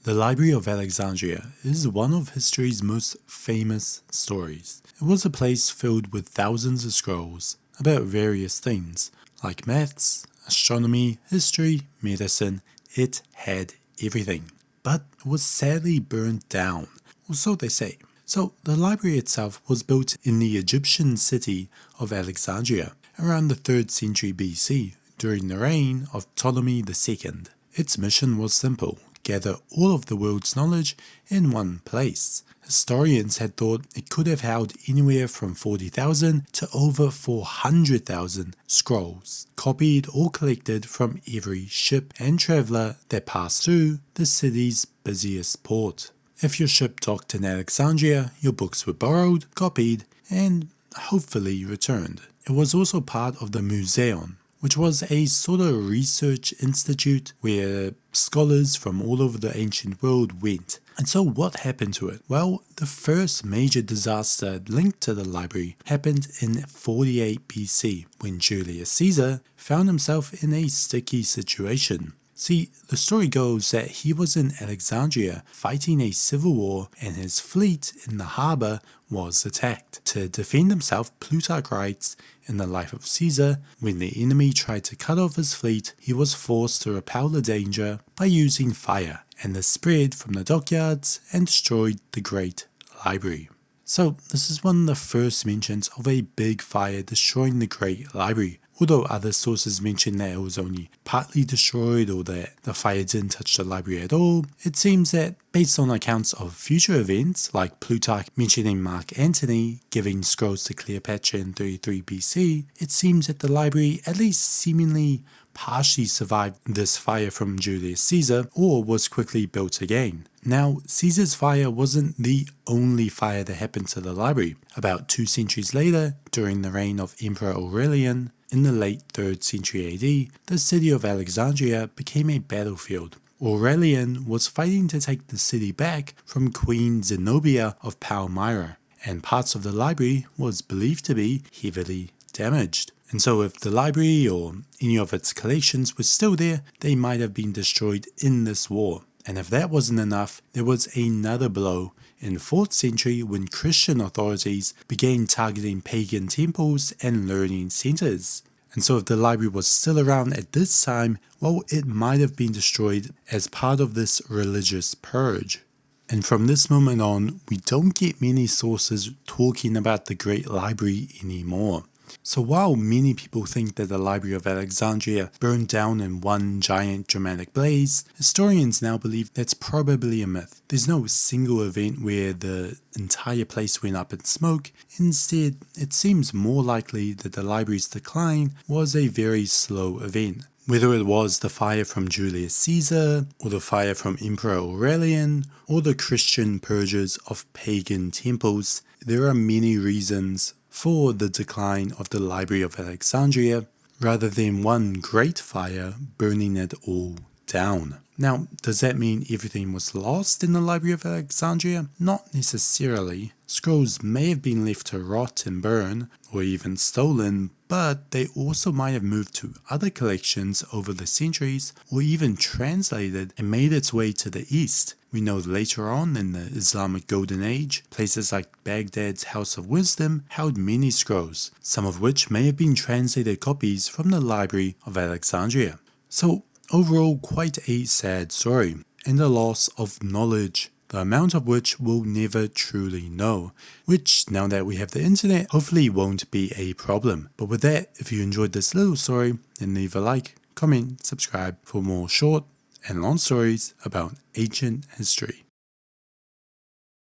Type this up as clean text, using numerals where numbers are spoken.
The Library of Alexandria is one of history's most famous stories. It was a place filled with thousands of scrolls about various things, like maths, astronomy, history, medicine. It had everything. But it was sadly burned down, or so they say. So the library itself was built in the Egyptian city of Alexandria around the 3rd century BC during the reign of Ptolemy II. Its mission was simple: gather all of the world's knowledge in one place. Historians had thought it could have held anywhere from 40,000 to over 400,000 scrolls, copied or collected from every ship and traveller that passed through the city's busiest port. If your ship docked in Alexandria, your books were borrowed, copied, and hopefully returned. It was also part of the Museum, which was a sort of research institute where scholars from all over the ancient world went. And so what happened to it? Well, the first major disaster linked to the library happened in 48 BC, when Julius Caesar found himself in a sticky situation. See, the story goes that he was in Alexandria fighting a civil war and his fleet in the harbour was attacked. To defend himself, Plutarch writes in the life of Caesar, when the enemy tried to cut off his fleet, he was forced to repel the danger by using fire, and this spread from the dockyards and destroyed the great library. So this is one of the first mentions of a big fire destroying the great library. Although other sources mention that it was only partly destroyed or that the fire didn't touch the library at all, it seems that based on accounts of future events, like Plutarch mentioning Mark Antony giving scrolls to Cleopatra in 33 BC, it seems that the library at least seemingly partially survived this fire from Julius Caesar or was quickly built again. Now, Caesar's fire wasn't the only fire that happened to the library. About 2 centuries later, during the reign of Emperor Aurelian, in the late 3rd century AD, the city of Alexandria became a battlefield. Aurelian was fighting to take the city back from Queen Zenobia of Palmyra, and parts of the library was believed to be heavily damaged. And so if the library or any of its collections were still there, they might have been destroyed in this war. And if that wasn't enough, there was another blow in 4th century when Christian authorities began targeting pagan temples and learning centers. And so if the library was still around at this time, well, it might have been destroyed as part of this religious purge. And from this moment on, we don't get many sources talking about the Great Library anymore. So while many people think that the Library of Alexandria burned down in one giant dramatic blaze, historians now believe that's probably a myth. There's no single event where the entire place went up in smoke. Instead, it seems more likely that the library's decline was a very slow event. Whether it was the fire from Julius Caesar, or the fire from Emperor Aurelian, or the Christian purges of pagan temples, there are many reasons for the decline of the Library of Alexandria, rather than one great fire burning it all down. Now, does that mean everything was lost in the Library of Alexandria? Not necessarily. Scrolls may have been left to rot and burn, or even stolen, but they also might have moved to other collections over the centuries, or even translated and made its way to the east. We know later on in the Islamic Golden Age, places like Baghdad's House of Wisdom held many scrolls, some of which may have been translated copies from the Library of Alexandria. So overall, quite a sad story, and a loss of knowledge, the amount of which we'll never truly know, which now that we have the internet, hopefully won't be a problem. But with that, if you enjoyed this little story, then leave a like, comment, subscribe for more short and long stories about ancient history.